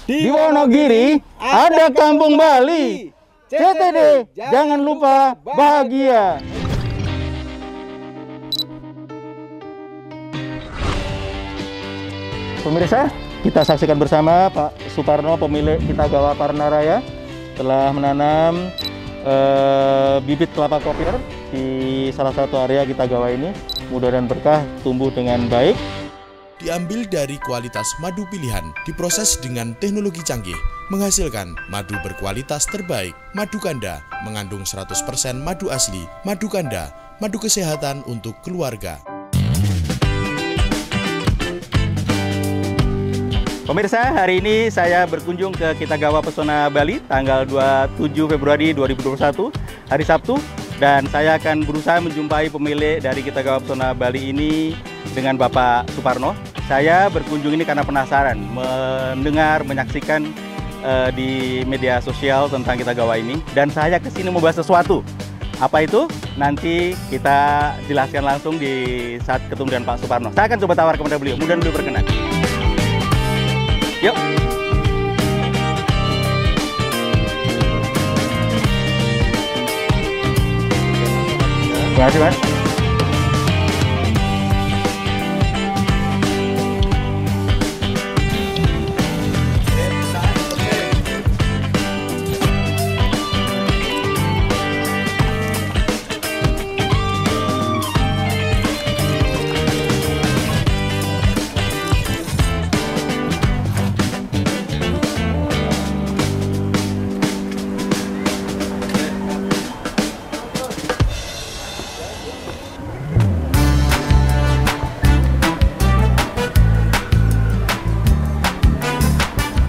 Di Wonogiri ada Kampung Bali. CTD, jangan lupa bahagia. Pemirsa, kita saksikan bersama Pak Suparno, pemilik Kitagawa Parnaraya, telah menanam bibit kelapa kopir di salah satu area Kitagawa ini. Mudah-mudahan berkah, tumbuh dengan baik. Diambil dari kualitas madu pilihan, diproses dengan teknologi canggih, menghasilkan madu berkualitas terbaik. Madu Kanda mengandung 100% madu asli. Madu Kanda, madu kesehatan untuk keluarga. Pemirsa, hari ini saya berkunjung ke Kitagawa Pesona Bali tanggal 27 Februari 2021, hari Sabtu, dan saya akan berusaha menjumpai pemilik dari Kitagawa Pesona Bali ini dengan Bapak Suparno. Saya berkunjung ini karena penasaran, mendengar, menyaksikan di media sosial tentang Kitagawa ini, dan saya kesini mau bahas sesuatu. Apa itu? Nanti kita jelaskan langsung di saat ketemu dengan Pak Suparno. Saya akan coba tawar kepada beliau, mudah-mudahan beliau berkenan. Yuk. Terima kasih, Mas.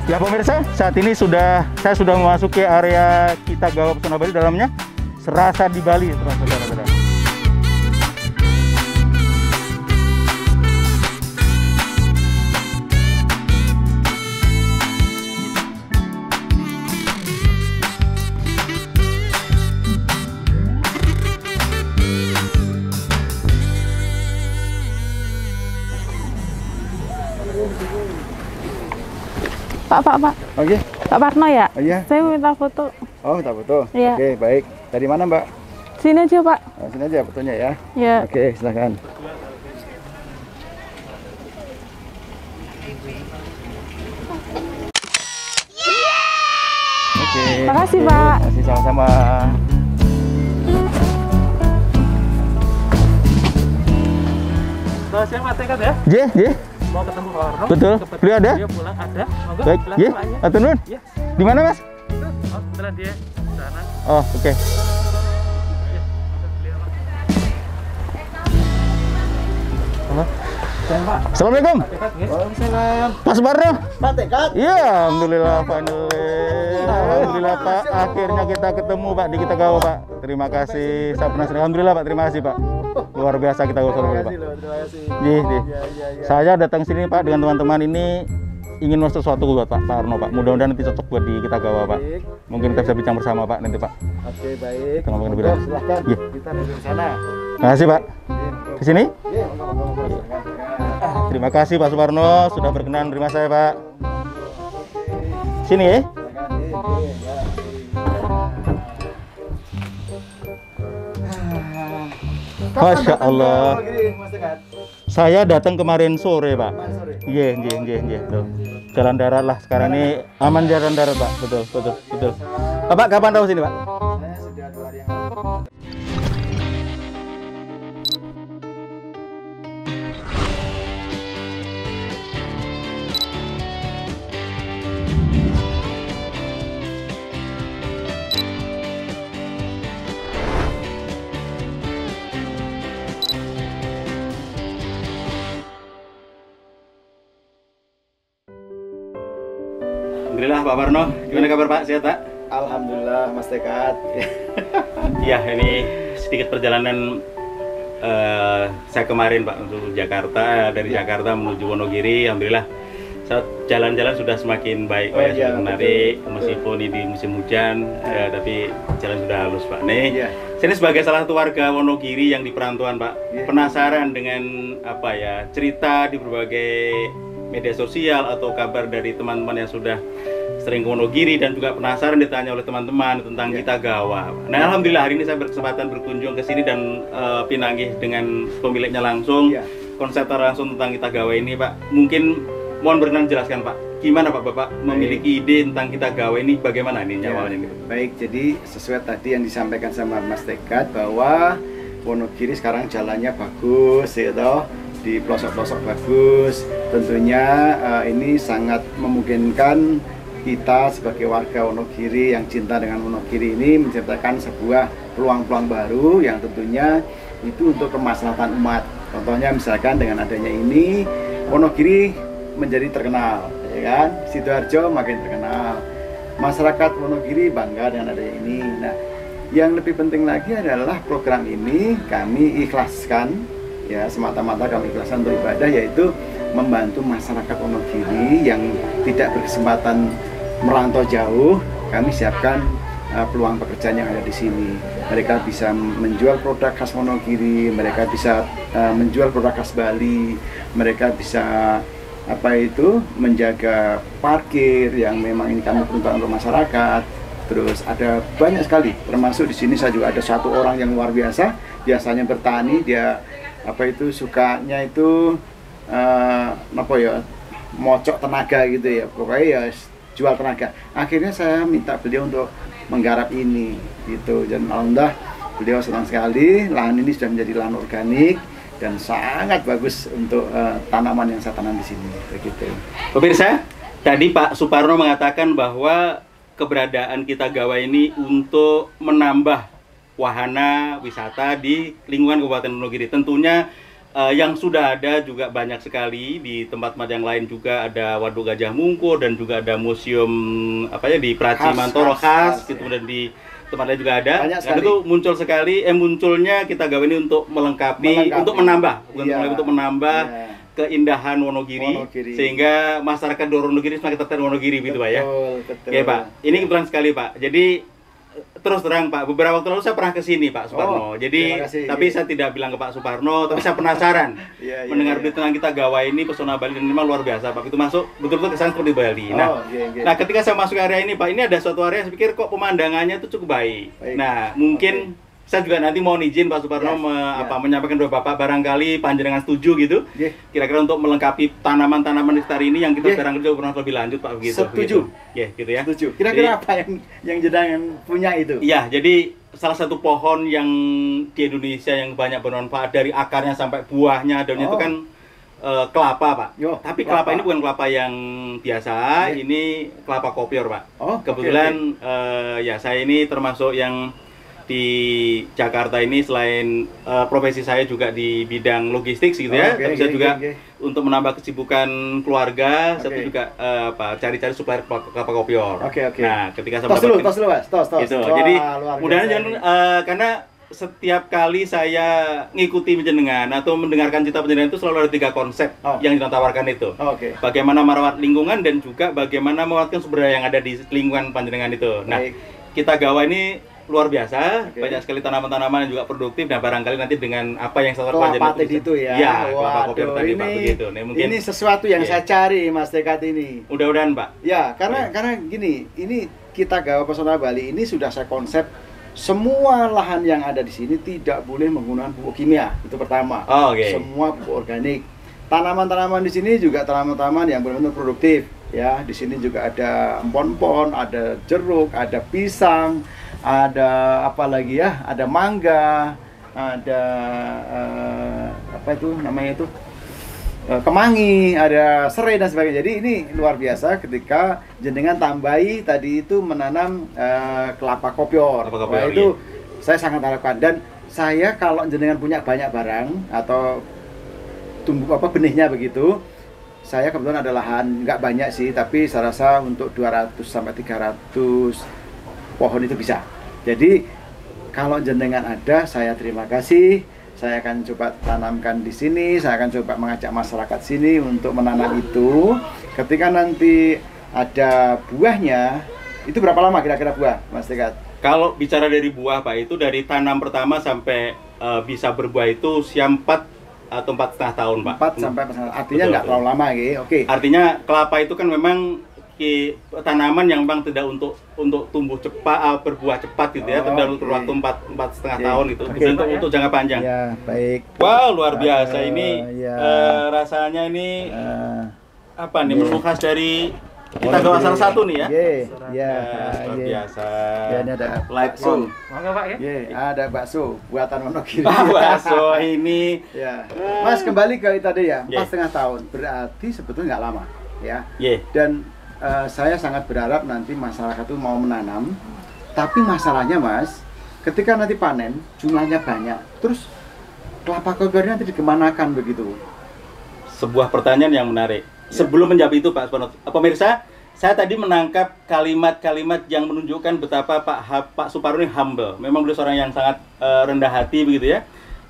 Ya pemirsa, saat ini saya sudah memasuki area Kitagawa Pesona Bali. Dalamnya serasa di Bali, saudara-saudara. Pak. Oke. Pak Parno ya? Oh, iya. Saya minta foto. Oh, minta foto. Iya. Oke, baik. Dari mana, Mbak? Sini aja, Pak. Oh, sini aja fotonya ya. Iya. Oke, silakan. Oke. Makasih, Pak. Terima kasih, sama-sama. Selamat siang Pak Tekat ya. J. Mau ketemu Pak Warno. Betul. Beliau ada? Dia pulang ada. Monggo. Baik, J. Atur nuhun. Iya. Di mana, Mas? Oh, setelah dia di sana. Oh, oke. Ya, masuk beliau, Pak. Halo. Pak. Assalamualaikum. Tekat ya. Waalaikumsalam. Pak Suparno. Pak Tekat. Iya, alhamdulillah finally. Alhamdulillah Pak, akhirnya kita ketemu Pak di Kitagawa Pak. Terima kasih. Saya penasaran. Alhamdulillah Pak, terima kasih Pak. Luar biasa kita gosok Pak. Terima kasih. Iya. Saya datang sini Pak dengan teman-teman ini ingin mau sesuatu buat Pak Parno Pak. Mudah-mudahan nanti cocok buat di Kitagawa Pak. Baik. Mungkin kita bisa bincang bersama Pak nanti Pak. Oke, baik. Kita ngomongin lebih Monggo, lanjut. silahkan. Iya. Kita duduk di sana. Terima kasih Pak. Di sini? Iya, monggo, silakan. Terima kasih Pak Suparno sudah berkenan menerima saya Pak. Sini ya. Masya Allah. Saya datang kemarin sore Pak. Iya. Tuh. Jalan darat lah sekarang ini aman jalan darat Pak. Betul. Bapak kapan tahu sini Pak? Saya sudah 2 hari yang lalu. Alhamdulillah Pak Parno, gimana kabar Pak? Sehat Pak? Alhamdulillah Mas Tekat. Iya, ini sedikit perjalanan saya kemarin Pak untuk Jakarta, dari Jakarta menuju Wonogiri. Alhamdulillah saat jalan-jalan sudah semakin baik Pak, Oh, ya, iya, sudah menarik betul. meskipun ini musim hujan, tapi jalan sudah halus Pak. Nih, Iya. saya sebagai salah satu warga Wonogiri yang di perantauan Pak, Iya. penasaran dengan apa ya cerita di berbagai media sosial atau kabar dari teman-teman yang sudah sering ke Wonogiri dan juga penasaran ditanya oleh teman-teman tentang Kita Gawa. Nah, alhamdulillah hari ini saya berkesempatan berkunjung ke sini dan pinanggih dengan pemiliknya langsung. Konsep langsung tentang Kita Gawa ini, Pak. Mungkin mohon berkenan jelaskan, Pak. Gimana Pak Bapak memiliki ide tentang Kita Gawa ini? Bagaimana ini nyawanya ini? Baik, jadi sesuai tadi yang disampaikan sama Mas Tekat bahwa Wonogiri sekarang jalannya bagus, gitu, di pelosok-pelosok bagus. Tentunya ini sangat memungkinkan kita sebagai warga Wonogiri yang cinta dengan Wonogiri ini menciptakan sebuah peluang-peluang baru yang tentunya itu untuk kemaslahatan umat. Contohnya misalkan dengan adanya ini Wonogiri menjadi terkenal, ya kan? Sidoarjo makin terkenal. Masyarakat Wonogiri bangga dengan adanya ini. Nah, yang lebih penting lagi adalah program ini kami ikhlaskan, ya semata-mata kami ikhlaskan untuk ibadah, yaitu membantu masyarakat Wonogiri yang tidak berkesempatan merantau jauh. Kami siapkan peluang pekerjaan yang ada di sini. Mereka bisa menjual produk khas Wonogiri, mereka bisa menjual produk khas Bali, mereka bisa menjaga parkir yang memang ini kami peruntukkan untuk masyarakat. Terus ada banyak sekali, termasuk di sini saya juga ada satu orang yang luar biasa, biasanya bertani, dia sukanya itu mocok tenaga gitu ya, pokoknya ya jual tenaga. Akhirnya saya minta beliau untuk menggarap ini gitu, dan alhamdulillah beliau senang sekali. Lahan ini sudah menjadi lahan organik dan sangat bagus untuk tanaman yang saya tanam di sini begitu. Pemirsa, tadi Pak Suparno mengatakan bahwa keberadaan Kita Gawa ini untuk menambah wahana wisata di lingkungan Kabupaten Wonogiri. Tentunya yang sudah ada juga banyak sekali di tempat-tempat yang lain, juga ada Waduk Gajah Mungkur dan juga ada museum di Praci Mantoro khas gitu, dan di tempat lain juga ada. Dan itu muncul sekali munculnya Kita Gawa ini untuk melengkapi. Untuk menambah, untuk menambah keindahan Wonogiri, sehingga masyarakat Wonogiri semakin tertarik Wonogiri, gitu Pak ya. Betul. Ya Pak, ini kebetulan sekali Pak. Jadi terus terang Pak, beberapa waktu lalu saya pernah ke sini Pak Suparno. Jadi tapi saya tidak bilang ke Pak Suparno, tapi saya penasaran mendengar berita tentang Kita Gawa ini, pesona Bali, dan memang luar biasa Pak. Itu masuk betul-betul kesan seperti Bali. Nah, ketika saya masuk area ini Pak, ini ada suatu area saya pikir kok pemandangannya itu cukup baik. Nah, mungkin saya juga nanti mau izin Pak Suparno menyampaikan doa Bapak, barangkali panjenengan setuju gitu. Kira-kira untuk melengkapi tanaman-tanaman sekitar ini yang kita sekarang kerja pernah lebih lanjut Pak begitu. Setuju. Gitu ya. Setuju. Kira-kira apa yang jenengan punya itu? Iya, jadi salah satu pohon yang di Indonesia yang banyak bermanfaat dari akarnya sampai buahnya, daunnya itu kan kelapa Pak. Tapi kelapa ini bukan kelapa yang biasa, ini kelapa kopior Pak. Kebetulan ya saya ini termasuk yang di Jakarta ini, selain profesi saya juga di bidang logistik gitu ya, tapi saya juga untuk menambah kesibukan keluarga, saya juga cari-cari supplier kelapa kopior. Nah, ketika saya tos. Gitu. Jadi mudah-mudahan jangan karena setiap kali saya ngikuti penjenengan atau mendengarkan cerita penjenengan itu selalu ada 3 konsep yang ditawarkan itu. Bagaimana merawat lingkungan dan juga bagaimana merawatkan sumber daya yang ada di lingkungan panjenengan itu. Nah, Kita Gawa ini luar biasa, banyak sekali tanaman-tanaman yang juga produktif, dan barangkali nanti dengan apa yang saya kelapa itu ya. Kelapa kopior tadi Pak begitu. Nah, mungkin ini sesuatu yang saya cari Mas Tekat ini. Mudah-mudahan Pak. Ya, karena gini, ini Kita Gawa Pesona Bali ini sudah saya konsep semua lahan yang ada di sini tidak boleh menggunakan pupuk kimia. Itu pertama. Semua pupuk organik. Tanaman-tanaman di sini juga tanaman-tanaman yang benar-benar produktif. Ya, di sini juga ada empon-empon, ada jeruk, ada pisang, ada apa lagi ya? Ada mangga, ada kemangi, ada serai dan sebagainya. Jadi ini luar biasa ketika jenengan tambahi tadi itu menanam kelapa kopior. Itu saya sangat harapkan, dan saya kalau jenengan punya banyak barang atau tumbuh benihnya begitu, saya kebetulan ada lahan nggak banyak sih, tapi saya rasa untuk 200 sampai 300 pohon itu bisa. Jadi kalau jenengan ada, saya terima kasih. Saya akan coba tanamkan di sini. Saya akan coba mengajak masyarakat sini untuk menanam itu. Ketika nanti ada buahnya, itu berapa lama kira-kira buah, Mas Tekat? Kalau bicara dari buah Pak, itu dari tanam pertama sampai bisa berbuah itu usia 4 atau 4,5 tahun, Pak. 4 sampai 4,5 tahun. Artinya Betul, nggak terlalu lama gitu. Oke. Artinya kelapa itu kan memang tanaman yang memang tidak untuk tumbuh cepat, berbuah cepat gitu ya, terdapat waktu 4,5 tahun gitu. Oke. Untuk jangka panjang. Ya, baik. Wow, luar biasa ini. Ya. Rasanya ini apa nih? Iya. Menu khas dari kita gawa salah satu nih ya. Ya, Luar biasa. Ya, ini ada Light bakso. on. Mangga Pak ya. Ada bakso buatan Wonogiri. Bakso ini. Ya. Mas, kembali ke tadi ya, Yeah. 4,5 tahun. Berarti sebetulnya nggak lama, ya. Yeah. Dan saya sangat berharap nanti masyarakat itu mau menanam. Tapi masalahnya, Mas, ketika nanti panen, jumlahnya banyak. Terus kelapa kopiornya nanti dikemanakan begitu? Sebuah pertanyaan yang menarik. Sebelum menjawab itu, Pak Suparno, pemirsa, saya tadi menangkap kalimat-kalimat yang menunjukkan betapa Pak Suparno ini humble. Memang beliau seorang yang sangat rendah hati begitu ya.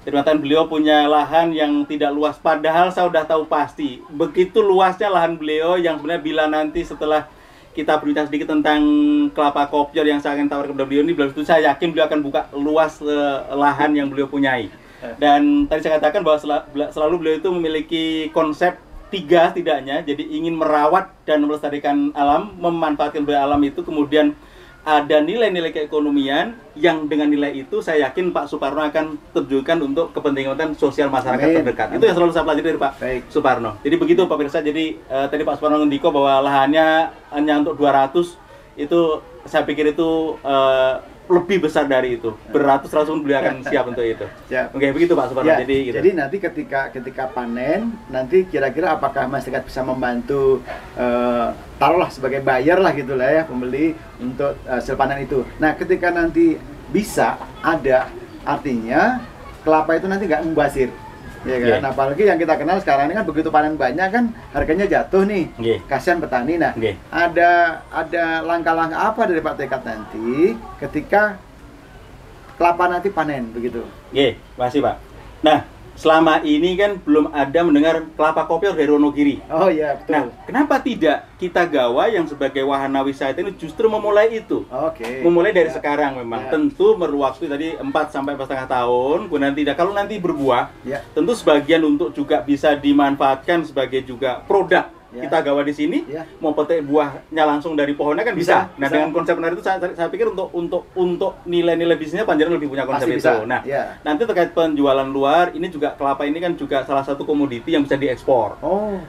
Ternyata beliau punya lahan yang tidak luas, padahal saya sudah tahu pasti begitu luasnya lahan beliau yang sebenarnya bila nanti setelah kita berbicara sedikit tentang kelapa kopior yang saya akan tawarkan kepada beliau ini, beliau itu saya yakin beliau akan buka luas lahan yang beliau punyai. Dan tadi saya katakan bahwa selalu beliau itu memiliki konsep 3 setidaknya, jadi ingin merawat dan melestarikan alam, memanfaatkan alam itu, kemudian ada nilai-nilai keekonomian yang dengan nilai itu saya yakin Pak Suparno akan terjunkan untuk kepentingan sosial masyarakat terdekat. Itu yang selalu saya pelajari dari Pak Suparno. Jadi begitu Pak Pirsa. Jadi tadi Pak Suparno ngendiko bahwa lahannya hanya untuk 200, itu saya pikir itu lebih besar dari itu. Beratus-ratus beliau akan siap untuk itu. Oke, begitu Pak Suparno. Ya, gitu. jadi nanti ketika panen, nanti kira-kira apakah masyarakat bisa membantu taruhlah sebagai buyer lah gitulah ya, pembeli untuk hasil panen itu. Nah, ketika nanti bisa ada, artinya kelapa itu nanti nggak mubazir. Ya kan? Yeah. Apalagi yang kita kenal sekarang ini kan begitu panen banyak kan harganya jatuh nih. Yeah. Kasihan petani. Nah, ada langkah-langkah apa dari Pak Tekat nanti ketika kelapa nanti panen begitu? Masih Pak. Nah, selama ini kan belum ada mendengar kelapa kopior dari Wonogiri. Oh iya, betul. Nah, kenapa tidak kita gawa yang sebagai wahana wisata ini justru memulai itu? Memulai dari sekarang memang. Tentu perlu waktu tadi 4 sampai 4,5 tahun. Kemudian tidak, kalau nanti berbuah, tentu sebagian untuk juga bisa dimanfaatkan sebagai juga produk. Kita gawa di sini, mau petik buahnya langsung dari pohonnya kan bisa. Nah, dengan konsep menarik itu saya pikir untuk nilai-nilai bisnisnya Panjenengan lebih punya konsep itu. Nah, nanti terkait penjualan luar, ini juga kelapa ini kan juga salah satu komoditi yang bisa diekspor.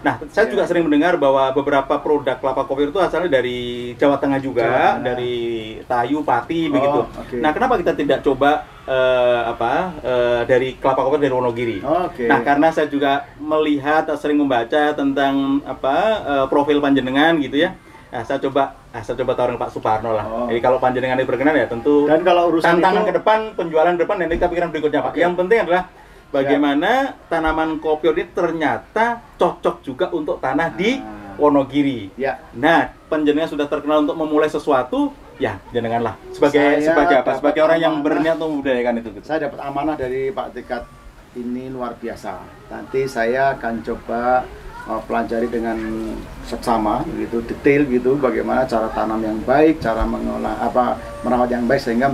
Nah, saya juga sering mendengar bahwa beberapa produk kelapa kopior itu asalnya dari Jawa Tengah juga, dari Tayu, Pati begitu. Nah, kenapa kita tidak coba dari kelapa kopior dari Wonogiri? Nah, karena saya juga melihat, sering membaca tentang profil Panjenengan gitu ya. Nah, saya coba tawarin Pak Suparno lah. Jadi kalau Panjenengan ini berkenan ya tentu. Dan kalau urusan tantangan itu, ke depan, penjualan depan, dan kita pikiran berikutnya Pak. Yang penting adalah bagaimana tanaman kopior ini ternyata cocok juga untuk tanah di Wonogiri. Nah, Panjenengan sudah terkenal untuk memulai sesuatu. Ya, jenenganlah sebagai orang yang berniat untuk membudayakan itu. Saya dapat amanah dari Pak Tekat ini luar biasa. Nanti saya akan coba pelajari dengan seksama gitu, detail gitu, bagaimana cara tanam yang baik, cara mengolah merawat yang baik sehingga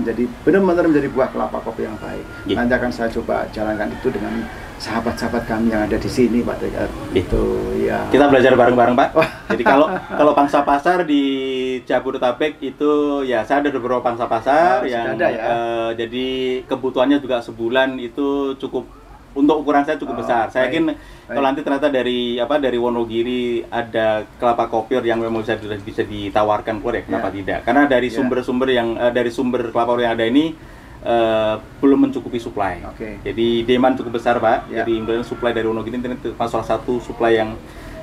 benar-benar menjadi buah kelapa kopi yang baik. Nanti akan saya coba jalankan itu dengan sahabat-sahabat kami yang ada di sini, Pak Tekat. Itu ya. Kita belajar bareng-bareng, Pak. Jadi kalau pangsa pasar di Jabodetabek itu ya saya ada beberapa pangsa pasar yang ada, ya? Jadi kebutuhannya juga sebulan itu cukup. Untuk ukuran saya cukup besar. Saya yakin kalau nanti ternyata dari Wonogiri ada kelapa kopior yang memang bisa ditawarkan keluar ya, kenapa tidak? Karena dari sumber-sumber dari sumber kelapa kopior yang ada ini belum mencukupi supply. Jadi demand cukup besar, Pak. Jadi supply dari Wonogiri ini salah satu supply yang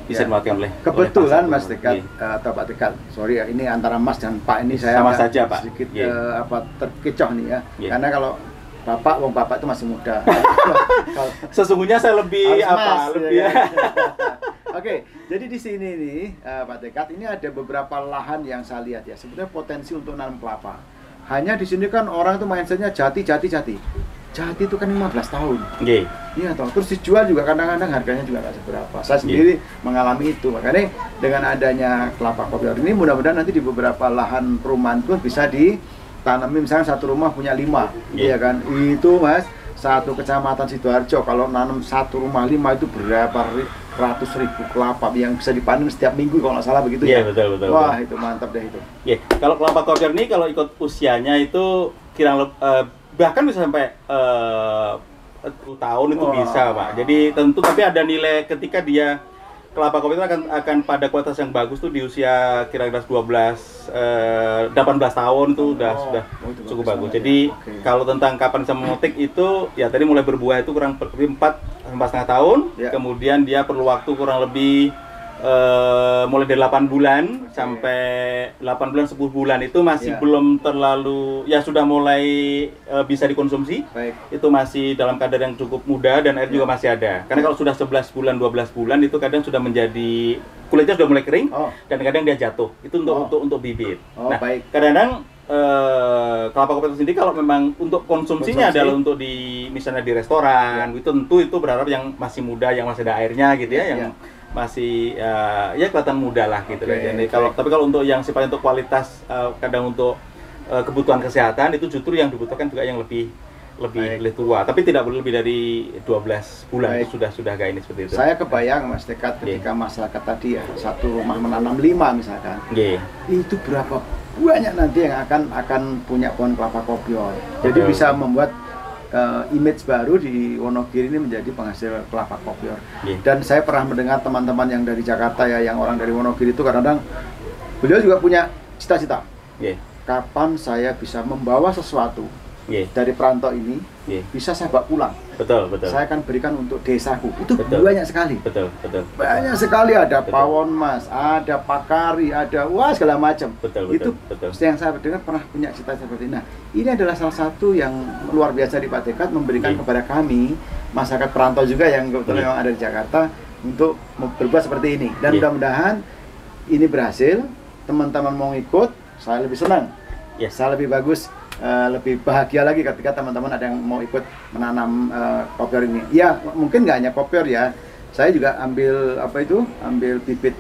bisa dimanfaatkan oleh kebetulan Mas Tekat atau Pak Tekat. Sorry ya, ini antara Mas dan Pak ini saya sama saja, Pak. Sedikit terkecoh nih ya. Karena kalau Bapak itu masih muda. Sesungguhnya saya lebih Oke, jadi di sini nih Pak Tekat, ini ada beberapa lahan yang saya lihat ya, sebenarnya potensi untuk nanam kelapa. Hanya di sini kan orang itu mindsetnya jati itu kan 15 tahun. Iya toh, terus dijual juga kadang-kadang harganya juga nggak seberapa. Saya sendiri mengalami itu, makanya dengan adanya kelapa kopior ini mudah-mudahan nanti di beberapa lahan perumahan pun bisa ditanami, misalnya satu rumah punya 5, iya kan? Itu Mas, satu kecamatan Sidoarjo kalau nanam satu rumah 5 itu berapa ratus ribu kelapa yang bisa dipanen setiap minggu kalau nggak salah begitu Iya, ya. betul. Wah itu mantap deh itu. Iya, kalau kelapa kopior ini kalau ikut usianya itu bahkan bisa sampai 10 tahun itu bisa, Pak. Jadi tentu tapi ada nilai ketika dia kelapa kopior itu akan pada kualitas yang bagus tuh di usia kira-kira 18 tahun itu sudah itu cukup bagus. banget Jadi ya. Oke. kalau tentang kapan bisa memetik itu ya tadi mulai berbuah itu kurang lebih 4,5 tahun. Ya. Kemudian dia perlu waktu kurang lebih mulai dari 8 bulan sampai 8 bulan 10 bulan itu masih Ya. belum terlalu ya sudah mulai bisa dikonsumsi. Baik. Itu masih dalam kadar yang cukup muda dan air juga masih ada. Karena kalau sudah 11 bulan 12 bulan itu kadang sudah menjadi kulitnya sudah mulai kering dan kadang dia jatuh. Itu untuk bibit. Nah, baik. kadang-kadang kelapa kopior sendiri kalau memang untuk konsumsinya Konsumsi. adalah untuk misalnya di restoran, itu tentu itu berharap yang masih muda, yang masih ada airnya gitu ya, yang masih ya kelihatan muda lah gitu. Oke, Jadi tapi kalau untuk yang sifatnya untuk kualitas kadang untuk kebutuhan kesehatan itu justru yang dibutuhkan juga yang lebih tua, tapi tidak boleh lebih dari 12 bulan. Baik. Itu sudah kayak ini seperti itu. Saya kebayang Mas Tekad ketika masyarakat tadi ya satu rumah menanam 5 misalkan. Nggih. Itu berapa banyak nanti yang akan punya pohon kelapa kopior. Jadi Betul. bisa membuat image baru di Wonogiri ini menjadi penghasil kelapa kopior. Nggih. Dan saya pernah mendengar teman-teman yang dari Jakarta ya, yang orang dari Wonogiri itu kadang-kadang beliau juga punya cita-cita. Nggih. Kapan saya bisa membawa sesuatu Nggih. dari perantau ini Nggih. bisa saya bawa pulang. Betul. Saya akan berikan untuk desaku. Itu Betul. banyak sekali. Betul. Banyak sekali, ada Betul. pawon mas, ada pakari, ada wah segala macam. Betul. Itu yang saya dengar pernah punya cita seperti ini. Nah, ini adalah salah satu yang luar biasa di Pak Tekad memberikan Iya. kepada kami masyarakat perantau juga yang kebetulan Iya. memang ada di Jakarta untuk berbuat seperti ini. Dan Iya. mudah-mudahan ini berhasil. Teman-teman mau ikut, saya lebih senang. Iya. Saya lebih bagus. Lebih bahagia lagi ketika teman-teman ada yang mau ikut menanam kopior ini. Ya, mungkin nggak hanya kopior ya. Saya juga ambil ambil bibit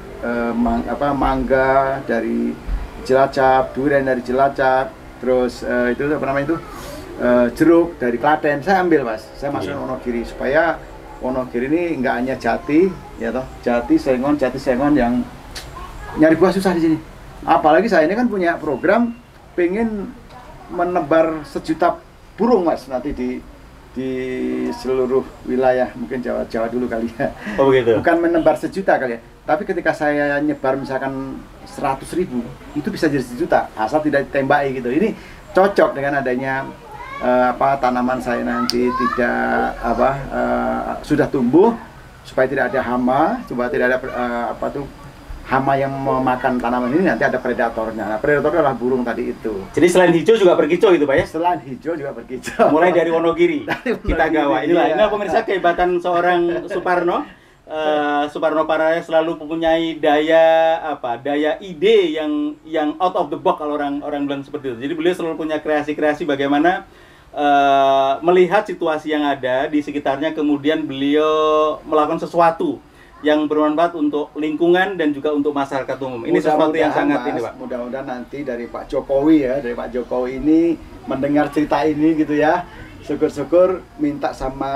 mangga dari Cilacap, durian dari Cilacap, terus itu apa namanya itu jeruk dari Klaten. Saya ambil mas. Saya masukin Wonogiri supaya Wonogiri ini nggak hanya jati, ya toh, jati sengon yang nyari buah susah di sini. Apalagi saya ini kan punya program pengen menebar 1 juta burung mas nanti di seluruh wilayah, mungkin Jawa dulu kali ya. Oh begitu. Bukan menebar 1 juta kali ya, tapi ketika saya nyebar misalkan 100.000 itu bisa jadi 1 juta asal tidak ditembaki gitu. Ini cocok dengan adanya tanaman saya nanti tidak sudah tumbuh supaya tidak ada hama, supaya tidak ada hama yang memakan tanaman ini, nanti ada predatornya. Nah, predator adalah burung tadi itu. Jadi selain hijau juga berkicau gitu Pak ya? Selain hijau juga berkicau. Mulai dari Wonogiri, kita gawa. Inilah, iya. ini pemirsa kehebatan seorang Suparno. Suparno Paraya selalu mempunyai daya ide yang out of the box kalau orang bilang seperti itu. Jadi beliau selalu punya kreasi-kreasi bagaimana melihat situasi yang ada di sekitarnya, kemudian beliau melakukan sesuatu yang bermanfaat untuk lingkungan dan juga untuk masyarakat umum. Ini sesuatu yang sangat ini, Pak. Mudah-mudahan nanti dari Pak Jokowi ini mendengar cerita ini gitu ya. Syukur-syukur minta sama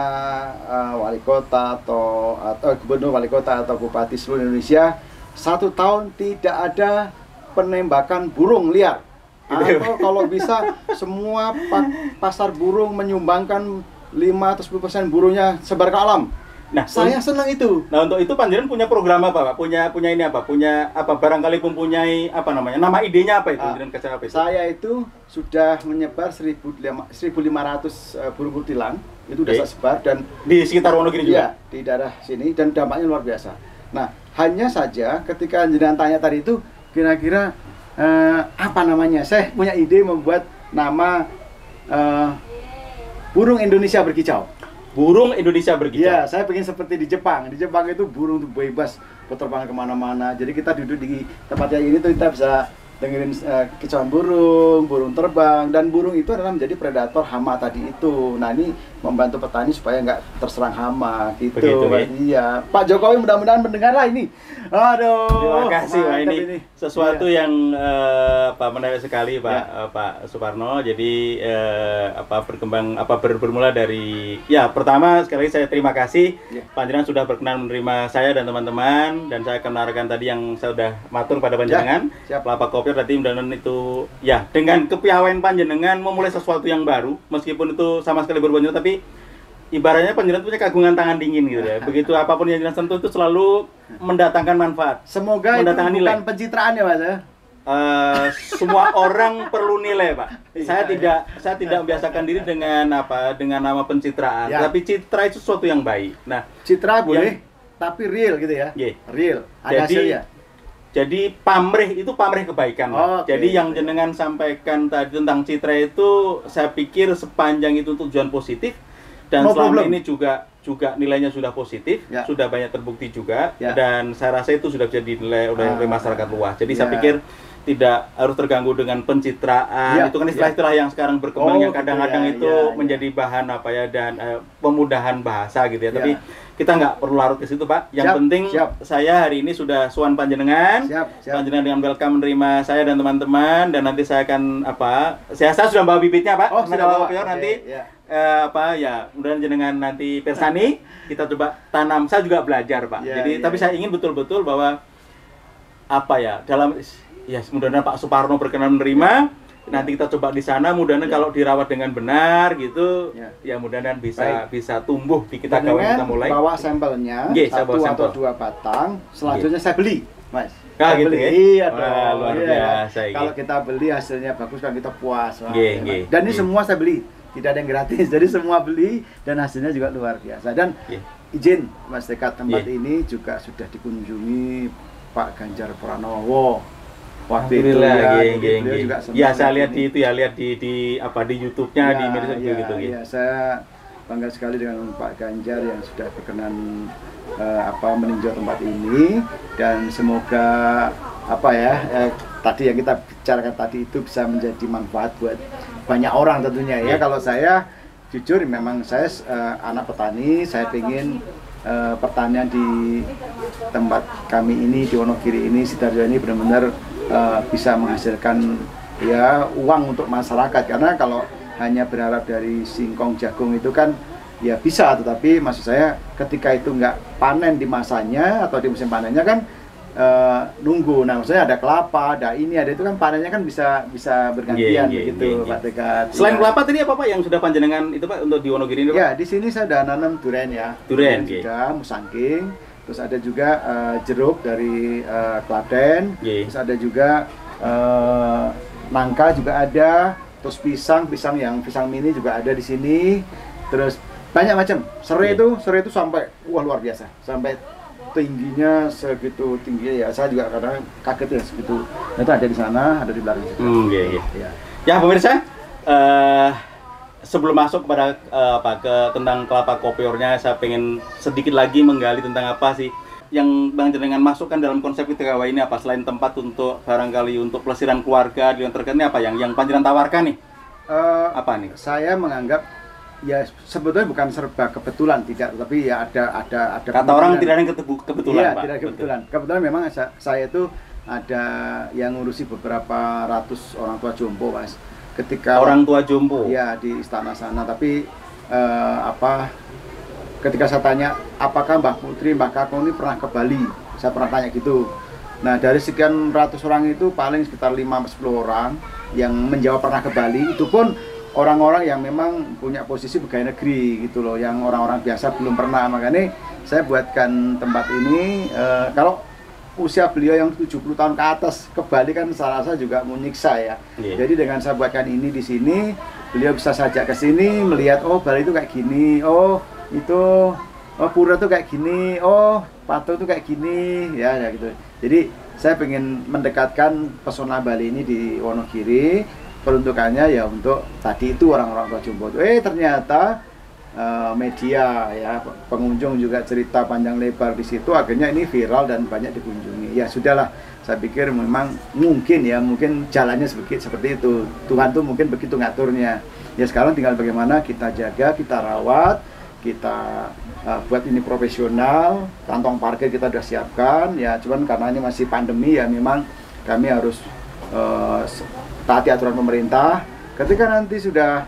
wali kota atau gubernur, wali kota atau bupati seluruh Indonesia 1 tahun tidak ada penembakan burung liar. Atau kalau bisa semua pasar burung menyumbangkan 5-10% burungnya sebar ke alam. Nah, saya senang itu. Nah, untuk itu Panjenengan punya program apa, Pak? Punya ini apa? Punya apa? Barangkali mempunyai nama idenya apa itu? Saya itu sudah menyebar 1.500 burung kutilang. Itu sudah saya sebar dan di sekitar Wonogiri juga. Iya, di daerah sini dan dampaknya luar biasa. Nah, hanya saja ketika jenengan tanya tadi itu kira-kira apa namanya? Saya punya ide membuat nama burung Indonesia berkicau. Burung Indonesia berkicau. Iya, saya pengen seperti di Jepang. Di Jepang itu burung itu bebas berterbangan kemana-mana. Jadi kita duduk di tempat yang ini tuh kita bisa dengerin kicauan burung, burung terbang, dan burung itu adalah menjadi predator hama tadi itu. Nah ini membantu petani supaya nggak terserang hama gitu. Begitu, Pak. Iya, Pak Jokowi mudah-mudahan mendengarlah ini. Aduh, Terima kasih Pak, mantap ini sesuatu yang menarik sekali Pak, Pak Suparno. Jadi bermula dari pertama sekali saya terima kasih panjenengan sudah berkenan menerima saya dan teman-teman, dan saya akan menarikkan tadi yang saya sudah matur pada panjenengan. Kelapa kopior tadi mudah-mudahan itu dengan kepiawaian panjenengan memulai sesuatu yang baru, meskipun itu sama sekali berbeda, tapi ibaratnya panjenengan punya kagungan tangan dingin gitu ya. Begitu apapun yang jenengan sentuh itu selalu mendatangkan manfaat. Semoga itu bukan nilai. Pencitraan ya Mas ya. Semua orang perlu nilai Pak. Saya tidak membiasakan diri dengan nama pencitraan. Tapi citra itu sesuatu yang baik. Nah, citra boleh, tapi real gitu ya. Real. Ada hasilnya. Jadi pamrih itu pamrih kebaikan. Jadi yang jenengan sampaikan tadi tentang citra itu, saya pikir sepanjang itu tujuan positif dan selama ini juga nilainya sudah positif, sudah banyak terbukti juga, dan saya rasa itu sudah bisa dinilai oleh masyarakat luas. Jadi saya pikir tidak harus terganggu dengan pencitraan. Itu kan istilah-istilah yang sekarang berkembang yang kadang-kadang itu menjadi bahan dan pemudahan bahasa gitu ya. Tapi kita nggak perlu larut ke situ Pak. Yang penting saya hari ini sudah suan panjenengan. Panjenengan dengan welcome menerima saya dan teman-teman, dan nanti saya akan saya sudah bawa bibitnya Pak. Sudah bawa nanti mudah-mudahan jenengan nanti persani kita coba tanam. Saya juga belajar Pak. Jadi tapi saya ingin betul-betul bahwa dalam mudah-mudahan Pak Suparno berkenan menerima. Nanti kita coba di sana, mudah-mudahan kalau dirawat dengan benar gitu, mudah-mudahan bisa tumbuh di kita kalau kita mulai. Bawa sampelnya, satu atau 2 batang, selanjutnya saya beli, Mas. Gitu ya? Iya, luar biasa. Kalau kita beli hasilnya bagus kan kita puas. Dan ini semua saya beli, tidak ada yang gratis, jadi semua beli dan hasilnya juga luar biasa. Dan izin Mas Tekat, tempat ini juga sudah dikunjungi Pak Ganjar Pranowo. Waktu itu juga saya lihat di itu lihat di YouTube-nya di media sosial gitu. Saya bangga sekali dengan Pak Ganjar yang sudah berkenan meninjau tempat ini, dan semoga tadi yang kita bicarakan tadi itu bisa menjadi manfaat buat banyak orang tentunya ya. Kalau saya jujur memang saya anak petani, saya ingin pertanian di tempat kami ini di Wonogiri ini, Sidoarjo ini benar-benar bisa menghasilkan uang untuk masyarakat. Karena kalau hanya berharap dari singkong jagung itu kan bisa, tetapi maksud saya ketika itu nggak panen di masanya atau di musim panennya kan nunggu. Nah maksudnya ada kelapa, ada ini, ada itu kan panennya kan bisa bergantian begitu Pak Tekat. Selain kelapa tadi apa Pak yang sudah panjenengan itu Pak untuk di Wonogiri ini Pak? Di sini saya sudah nanam duren ya. Duren juga, musangking. Terus ada juga jeruk dari Klaten. Terus ada juga nangka juga ada. Terus pisang mini juga ada di sini. Terus banyak macam. Serai itu sampai luar biasa. Sampai tingginya segitu tinggi ya. Saya juga kadang kaget ya segitu. Itu ada di sana, ada di belakang. Ya pemirsa, sebelum masuk kepada tentang kelapa kopiornya, saya pengen sedikit lagi menggali tentang apa sih yang Bang Jenengan masukkan dalam konsep Kita Gawa ini, selain tempat untuk barangkali untuk pelesiran keluarga di yang terkait ini, yang Panjenengan tawarkan nih? Apa nih? Saya menganggap sebetulnya bukan serba kebetulan, tidak, tapi ada kata orang tidak ada yang kebetulan Pak. Tidak kebetulan. Kebetulan memang saya itu ada yang ngurusi beberapa ratus orang tua jompo Mas. Ketika orang tua jompo di istana sana, tapi ketika saya tanya apakah Mbak Putri, Mbak Kakung ini pernah ke Bali, saya pernah tanya gitu. Nah dari sekian ratus orang itu paling sekitar 5-10 orang yang menjawab pernah ke Bali. Itu pun orang-orang yang memang punya posisi pegawai negeri gitu loh, yang orang-orang biasa belum pernah. Makanya saya buatkan tempat ini, kalau usia beliau yang 70 tahun ke atas ke Bali kan saya rasa juga menyiksa ya. Jadi dengan saya buatkan ini di sini, beliau bisa sajak ke sini melihat Bali itu kayak gini, pura tuh kayak gini, patung tuh kayak gini ya gitu. Jadi saya pengen mendekatkan pesona Bali ini di Wonogiri, peruntukannya ya untuk tadi itu orang-orang tua jompo. Ternyata media ya, pengunjung juga cerita panjang lebar di situ, akhirnya ini viral dan banyak dikunjungi. Ya sudahlah, saya pikir memang mungkin jalannya seperti itu. Tuhan tuh mungkin begitu ngaturnya. Ya sekarang tinggal bagaimana kita jaga, kita rawat, kita buat ini profesional. Kantong parkir kita sudah siapkan ya, cuman karena ini masih pandemi ya, memang kami harus taati aturan pemerintah. Ketika nanti sudah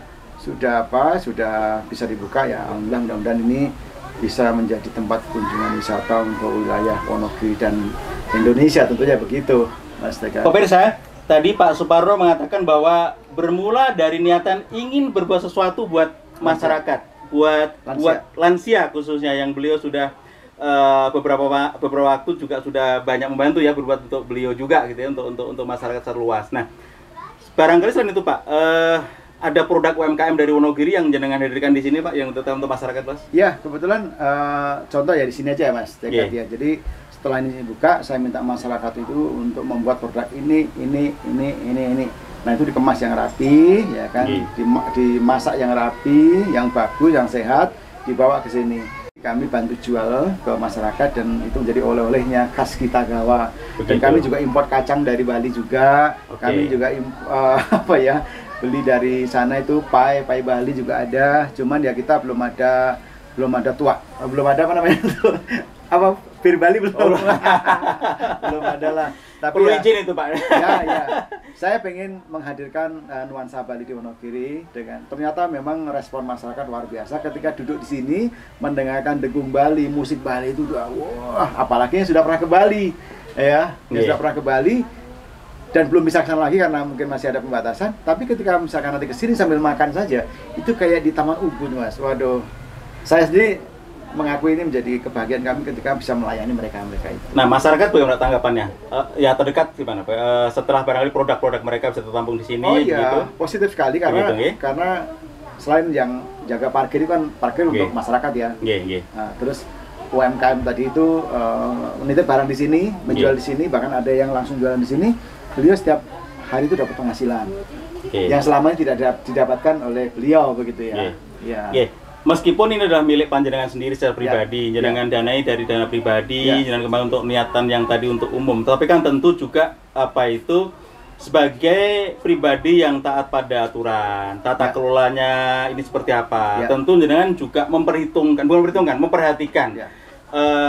bisa dibuka ya, alhamdulillah, mudah-mudahan ini bisa menjadi tempat kunjungan wisata untuk wilayah Wonogiri dan Indonesia, tentunya begitu, Mas Tegar. Pemirsa, tadi Pak Suparno mengatakan bahwa bermula dari niatan ingin berbuat sesuatu buat masyarakat, buat lansia khususnya, yang beliau sudah beberapa waktu juga sudah banyak membantu ya, berbuat untuk beliau juga gitu ya, untuk masyarakat secara luas. Nah, barangkali selain itu Pak, ada produk UMKM dari Wonogiri yang jenengan hadirkan di sini Pak, yang untuk masyarakat Mas? Ya, kebetulan contoh ya di sini aja ya Mas Tegar ya. Jadi setelah ini buka, saya minta masyarakat itu untuk membuat produk ini. Nah itu dikemas yang rapi, ya kan, dimasak yang rapi, yang bagus, yang sehat, dibawa ke sini. Kami bantu jual ke masyarakat dan itu menjadi oleh-olehnya khas Kitagawa. Dan kami juga import kacang dari Bali juga. Kami juga beli dari sana itu pai Bali juga ada. Cuman ya kita belum ada apa namanya itu? Apa bir Bali belum? Belum ada lah. Tapi perlu izin itu Pak. Ya. Saya pengen menghadirkan nuansa Bali di Wonogiri, dengan ternyata memang respon masyarakat luar biasa ketika duduk di sini mendengarkan degung Bali, musik Bali itu wah, apalagi yang sudah pernah ke Bali ya, sudah pernah ke Bali dan belum bisa ke sana lagi karena mungkin masih ada pembatasan. Tapi ketika misalkan nanti ke sini sambil makan saja, itu kayak di Taman Ubud Mas. Waduh, saya sendiri mengakui ini menjadi kebahagiaan kami ketika bisa melayani mereka itu. Nah, masyarakat bagaimana tanggapannya? Ya terdekat gimana Pak? Setelah barangkali produk-produk mereka bisa tertampung di sini. Oh iya, gitu. Positif sekali karena selain yang jaga parkir itu kan parkir untuk masyarakat ya. Nah, terus UMKM tadi itu menitip barang di sini, menjual di sini, bahkan ada yang langsung jualan di sini. Beliau setiap hari itu dapat penghasilan yang selama ini tidak didapatkan oleh beliau begitu ya. Meskipun ini adalah milik panjenengan sendiri secara pribadi, jenengan danai dari dana pribadi, jenengan kembali untuk niatan yang tadi untuk umum. Tapi kan tentu juga sebagai pribadi yang taat pada aturan, tata kelolanya ini seperti apa. Tentu jenengan juga memperhatikan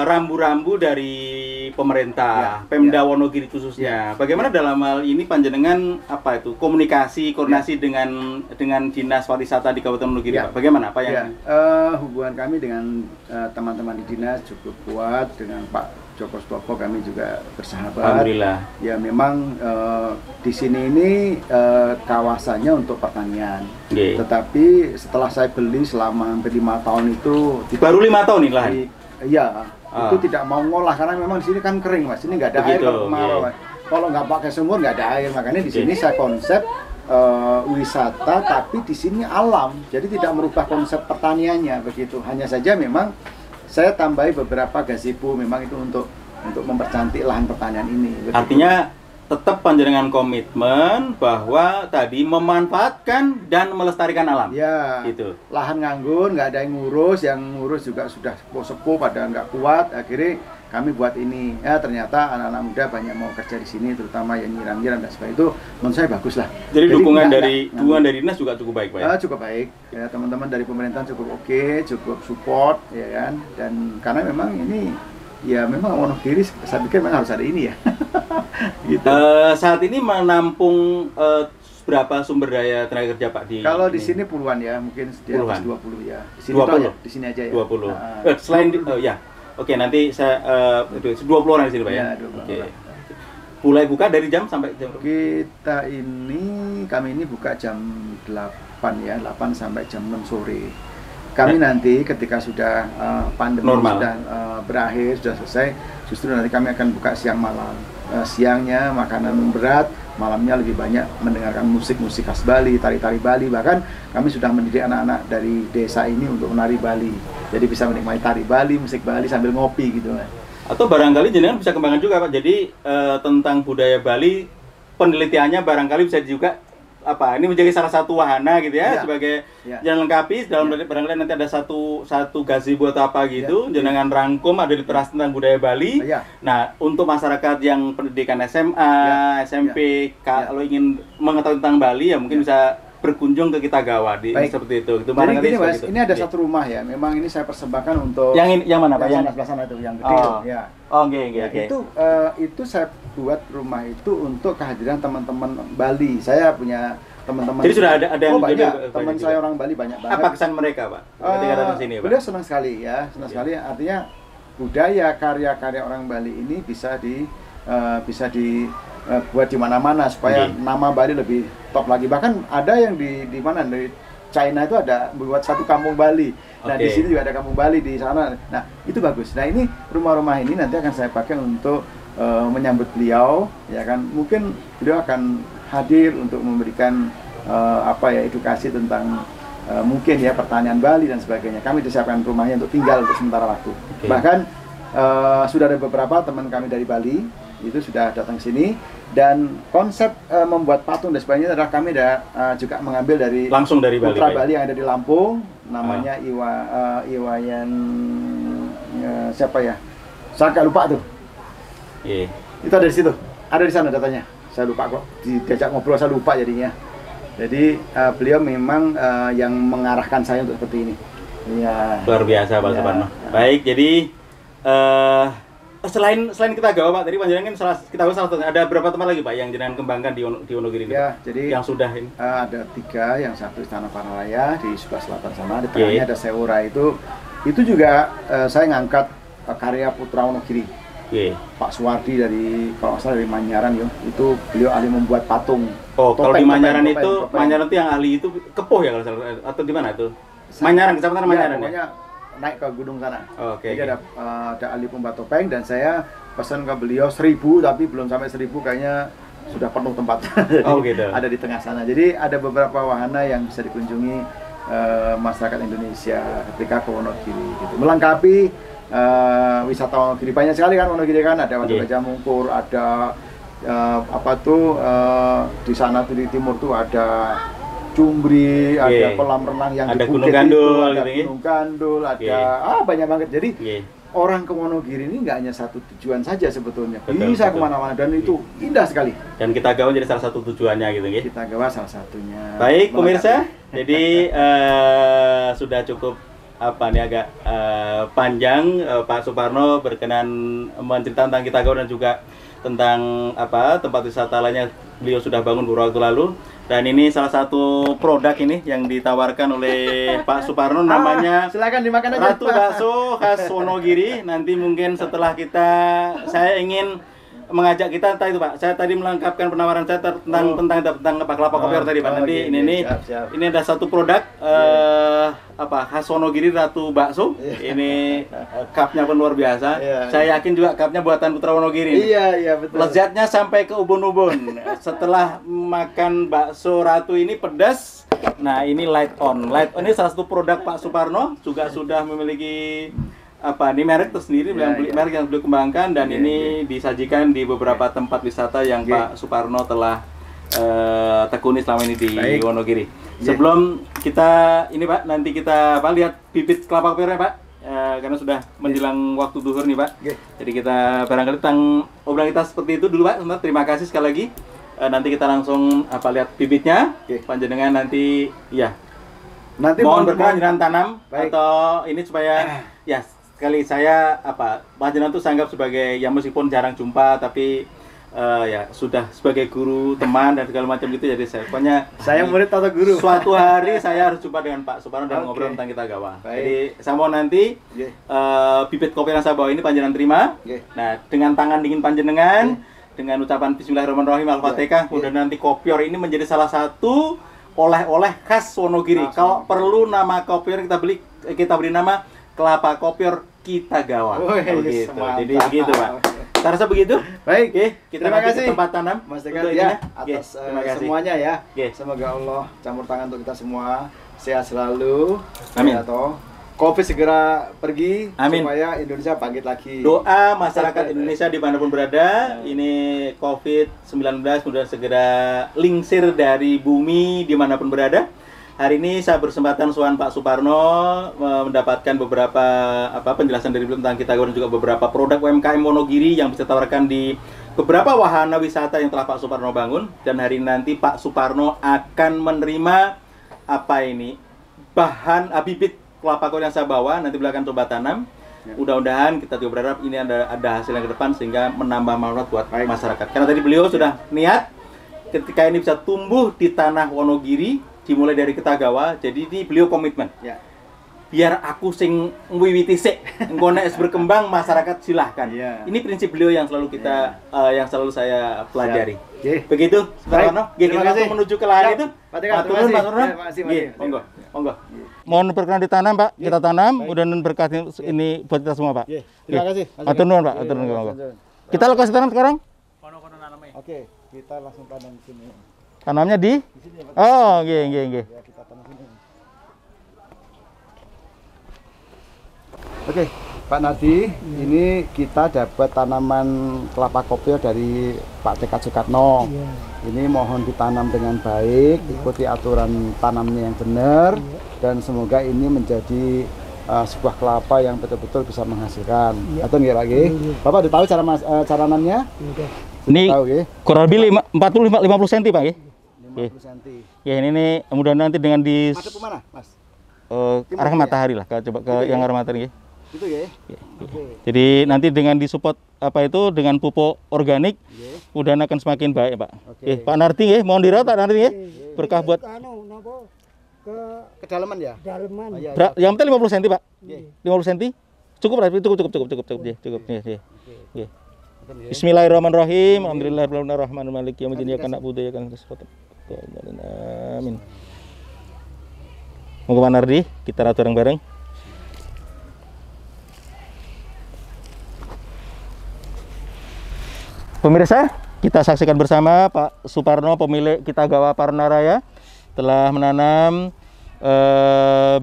rambu-rambu dari pemerintah, Pemda Wonogiri khususnya. Bagaimana dalam hal ini panjenengan koordinasi dengan Dinas Pariwisata di Kabupaten Wonogiri, Pak? Bagaimana hubungan kami dengan teman-teman di dinas cukup kuat, dengan Pak Joko Stopo kami juga bersahabat. Alhamdulillah. Ya memang di sini ini kawasannya untuk pertanian. Tetapi setelah saya beli selama hampir 5 tahun itu baru 5 tahun ini lah. Iya, itu tidak mau ngolah karena memang di sini kan kering Mas, ini nggak ada air kalau kemarau. Kalau nggak pakai sumur nggak ada air, makanya di sini saya konsep wisata tapi di sini alam, jadi tidak merubah konsep pertaniannya begitu. Hanya saja memang saya tambahi beberapa gazebo memang itu untuk mempercantik lahan pertanian ini. Begitu. Artinya tetap panjenengan komitmen bahwa tadi memanfaatkan dan melestarikan alam. Ya, gitu. Lahan nganggur, nggak ada yang ngurus juga sudah sepuh pada nggak kuat. Akhirnya kami buat ini. Ya ternyata anak-anak muda banyak mau kerja di sini, terutama yang nyiram-nyiram dan sebagainya. Itu menurut saya bagus lah. Jadi dukungan dari dinas juga cukup baik, Pak ya? Cukup baik. Ya teman-teman dari pemerintahan cukup oke, cukup support, ya kan. Dan karena memang ini ya memang Wonogiri, saya pikir memang harus ada ini ya. Gitu. Saat ini menampung berapa sumber daya tenaga kerja Pak di? Kalau di sini puluhan ya, mungkin di atas 20 ya. Di sini 20. Di sini aja ya. 20. Selain ya. Oke, nanti saya 20 orang di sini Pak ya. 20 orang. Mulai buka dari jam sampai jam? Kami ini buka jam 8 ya, 8 sampai jam 6 sore. Kami nanti ketika sudah pandemi sudah berakhir, sudah selesai, justru nanti kami akan buka siang malam. Siangnya makanan berat, malamnya lebih banyak mendengarkan musik-musik khas Bali, tari-tari Bali. Bahkan kami sudah mendidik anak-anak dari desa ini untuk menari Bali. Jadi bisa menikmati tari Bali, musik Bali sambil ngopi gitu. Atau barangkali jenengan bisa kembangkan juga Pak. Jadi tentang budaya Bali, penelitiannya barangkali bisa juga apa? Ini menjadi salah satu wahana gitu ya, Iya. sebagai Iya. jangan lengkapi dalam barangkali nanti ada satu gazebo atau apa gitu, jenengan rangkum ada literasi tentang budaya Bali. Iya. Nah, untuk masyarakat yang pendidikan SMA, SMP, kalau ingin mengetahui tentang Bali ya mungkin bisa berkunjung ke Kitagawa di Baik. seperti itu. Itu Jadi barangkali gini Mas, seperti itu. ini ada Oke. satu rumah ya. Memang ini saya persembahkan untuk yang mana Pak? yang sebelah sana itu, yang gede Oh. itu, ya. Oh, oke. Ya, itu saya buat rumah itu untuk kehadiran teman-teman Bali. Saya punya teman-teman. Jadi sudah ada yang banyak. juga- Teman banyak saya juga. orang Bali banyak banget. Apa kesan mereka, Pak? Ketika datang sini, Pak? Beliau senang sekali ya, senang sekali. Artinya budaya karya-karya orang Bali ini bisa dibuat di mana-mana supaya nama Bali lebih top lagi. Bahkan ada yang di mana dari China itu ada membuat satu kampung Bali. Nah, di sini juga ada kampung Bali di sana. Nah, itu bagus. Nah, ini rumah-rumah ini nanti akan saya pakai untuk menyambut beliau, ya kan. Mungkin beliau akan hadir untuk memberikan edukasi tentang mungkin ya pertanian Bali dan sebagainya. Kami disiapkan rumahnya untuk tinggal untuk sementara waktu. Bahkan sudah ada beberapa teman kami dari Bali itu sudah datang sini, dan konsep membuat patung dan sebagainya adalah kami juga mengambil dari Langsung dari Bali. Putra Pak? Bali yang ada di Lampung, namanya Iwayan siapa ya? Saya agak lupa tuh. Iya. Itu ada di situ, ada di sana datanya. Saya lupa kok, diajak ngobrol saya lupa jadinya. Jadi beliau memang yang mengarahkan saya untuk seperti ini. Iya. Luar biasa Pak Suparno. Baik, jadi selain Kitagawa Pak, tadi panjenengan kan Kitagawa salah satu. Ada berapa tempat lagi Pak yang jenengan kembangkan di Wonogiri ini? Ya, Pak? jadi yang sudah ini. ada 3, yang satu Istana Paralaya di sebelah selatan sana, di tengahnya ada Seura itu juga saya ngangkat karya Putra Wonogiri. Pak Suwardi dari kalau nggak salah dari Manyaran yo, itu beliau ahli membuat patung. Oh, kalau di Manyaran topeng. Manyaran itu yang ahli itu Kepuh ya kalau salah, atau di mana itu? Manyaran, kecamatan Manyaran ya? Pokoknya naik ke gunung sana. Oke. Jadi ada ahli pembuat topeng, dan saya pesan ke beliau 1000, tapi belum sampai 1000 kayaknya sudah penuh tempat. Oh gitu. Ada di tengah sana. Jadi ada beberapa wahana yang bisa dikunjungi masyarakat Indonesia ketika ke Wonogiri gitu. Melengkapi wisata Wonogiri. Banyak sekali kan Wonogiri kan, ada Waduk Gajah Mungkur, ada di sana tuh di timur tuh ada Cumbri, ada kolam renang yang ada di Gunung bukit Gandul, itu, ada gitu, Gunung Gandul, ada banyak banget. Jadi orang ke Wonogiri ini nggak hanya satu tujuan saja sebetulnya, bisa kemana-mana, dan itu indah sekali. Dan Kitagawa jadi salah satu tujuannya gitu ya. Kitagawa salah satunya. Baik pemirsa, jadi sudah cukup agak panjang. Pak Suparno berkenan menceritakan tentang Kitagawa dan juga tentang tempat wisata lainnya beliau sudah bangun beberapa waktu lalu. Dan ini salah satu produk ini yang ditawarkan oleh Pak Suparno, namanya silakan dimakan aja. Ratu Bakso khas Wonogiri. Nanti mungkin setelah saya ingin mengajak kita itu Pak. Saya tadi melengkapkan penawaran saya tentang kelapa kopior tadi Pak. Nanti siap. ini ada satu produk khas Wonogiri, Ratu Bakso. Ini cupnya pun luar biasa. Saya yakin juga cupnya buatan Putra Wonogiri. Iya betul. Lezatnya sampai ke ubun-ubun. Setelah makan bakso Ratu ini pedas. Nah, ini Light On. Light On ini salah satu produk Pak Suparno, juga sudah memiliki merek tersendiri, merek yang beliau kembangkan, dan ini disajikan di beberapa tempat wisata yang Pak Suparno telah tekuni selama ini di Wonogiri. Sebelum kita ini Pak, nanti kita lihat bibit kelapa kopiornya Pak, karena sudah menjelang waktu duhur nih Pak. Jadi kita barangkali tentang obrolan kita seperti itu dulu Pak. Terima kasih sekali lagi. Nanti kita langsung lihat bibitnya. Panjenengan nanti mohon berkenan tanam atau ini supaya sekali saya panjenengan tuh saya anggap sebagai meskipun jarang jumpa, tapi sudah sebagai guru, teman, dan segala macam gitu. Jadi saya murid atau guru. Suatu hari saya harus jumpa dengan Pak Suparno dan ngobrol tentang Kitagawa. Jadi saya mau nanti bibit kopi yang saya bawa ini panjenengan terima. Nah, dengan tangan dingin panjenengan, dengan ucapan Bismillahirrahmanirrahim, Al-Fatihah, kemudian nanti kopior ini menjadi salah satu oleh-oleh khas Wonogiri. Kalau perlu nama kopior kita beri nama kelapa kopior Kitagawa. Gitu. Jadi begitu Pak. Saya rasa begitu. Baik. Kita terima kasih tempat tanam Mas Dekat atas semuanya ya. Semoga Semoga Allah campur tangan untuk kita semua, sehat selalu. Amin. COVID segera pergi. Amin. Supaya Indonesia bangkit lagi. Doa masyarakat Indonesia dimanapun berada, ini COVID-19 mudah segera lingsir dari bumi dimanapun berada. Hari ini saya berkesempatan sowan Pak Suparno mendapatkan beberapa penjelasan dari beliau tentang Kitagawa dan juga beberapa produk UMKM Wonogiri yang bisa ditawarkan di beberapa wahana wisata yang telah Pak Suparno bangun. Dan hari ini nanti Pak Suparno akan menerima bahan bibit kelapa sawit yang saya bawa. Nanti beliau akan coba tanam. Mudah-mudahan kita juga berharap ini ada hasil yang ke depan sehingga menambah manfaat buat masyarakat. Karena tadi beliau sudah niat ketika ini bisa tumbuh di tanah Wonogiri, dimulai dari Kitagawa, jadi ini beliau komitmen. Ya. Biar aku sing wiwiti sik, engko nek berkembang masyarakat silahkan. Ya. Ini prinsip beliau yang selalu yang selalu saya pelajari. Oke. Begitu, Pak Warno. Terima kasih. Kita menuju ke lahan itu. Pak Tegar, terima kasih. Pak Warno. Ya, makasih. Monggo. Monggo. Mohon berkenan ditanam, Pak. Kita tanam, mudah-mudahan berkat ini buat kita semua, Pak. Terima kasih. Matur nuwun, Pak. Matur nuwun, monggo. Kita lokasi tanam sekarang? Kono-kono nanamnya. Oke, kita langsung tanam di sini. Tanamnya di? Sini ya, Pak. Oh, nggih. Ya, kita tanam sini. Oke, Pak Nardi, ini kita dapat tanaman kelapa kopior dari Pak Tekad Sukatno. Ini mohon ditanam dengan baik, ikuti aturan tanamnya yang benar, dan semoga ini menjadi sebuah kelapa yang betul-betul bisa menghasilkan. Atau nggih lagi? Bapak udah tahu cara nanamnya? Ini Tahu nggih? kurang lebih 40-50 cm, Pak, nggih. 50 cm. Ya, ini nih mudah-mudahan nanti dengan di Madep ke mana, Mas? arah matahari lah, coba ke yang arah matahari, nggih. Itu ya? Oke. Jadi nanti dengan disupport dengan pupuk organik, mudah akan semakin baik, Pak. Oke. Pak Nardi, mohon dirawat Pak Nardi, berkah buat. Kedalaman ya? Daleman. Oh, iya, Yang penting 50 cm, Pak. Nggih. 50 cm. Cukup lah, cukup. Cukup. Nggih. Oke. Bismillahirrahmanirrahim. Alhamdulillahirrahmanirrahim. Maliki yaumiddin. Iyyaka na'budu wa iyyaka nasta'in. Amin. Monggo Pak Nardi, kita ratu bareng-bareng. Pemirsa, kita saksikan bersama Pak Suparno, pemilik Kitagawa Parnaraya, telah menanam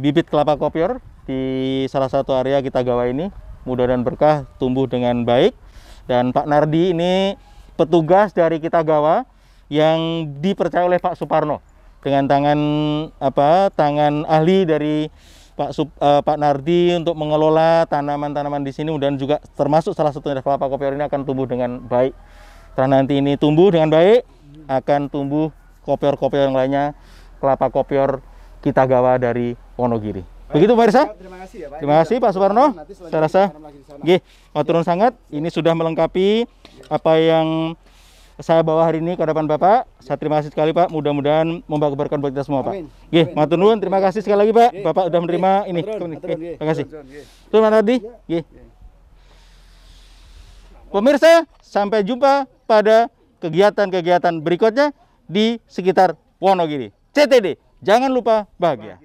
bibit kelapa kopior di salah satu area Kitagawa ini. Mudah-mudahan berkah, tumbuh dengan baik. Dan Pak Nardi ini petugas dari Kitagawa yang dipercaya oleh Pak Suparno dengan tangan ahli dari Pak Nardi untuk mengelola tanaman-tanaman di sini, dan juga termasuk salah satunya kelapa kopior ini akan tumbuh dengan baik. Setelah nanti ini tumbuh dengan baik, akan tumbuh kopior-kopior yang lainnya, kelapa kopior Kitagawa dari Wonogiri. Begitu pemirsa. Terima kasih ya, Pak. Terima kasih Pak Suparno. Saya rasa nggih, matur nuwun sangat. Ini sudah melengkapi apa yang saya bawa hari ini ke hadapan Bapak. Saya terima kasih sekali, Pak. Mudah-mudahan membawa keberkahan buat kita semua, Pak. Nggih, matur nuwun. Terima kasih sekali lagi, Pak. Bapak sudah menerima ini. Terima kasih. Terima kasih. Nggih. Pemirsa, sampai jumpa pada kegiatan-kegiatan berikutnya di sekitar Wonogiri. CTD, jangan lupa bahagia.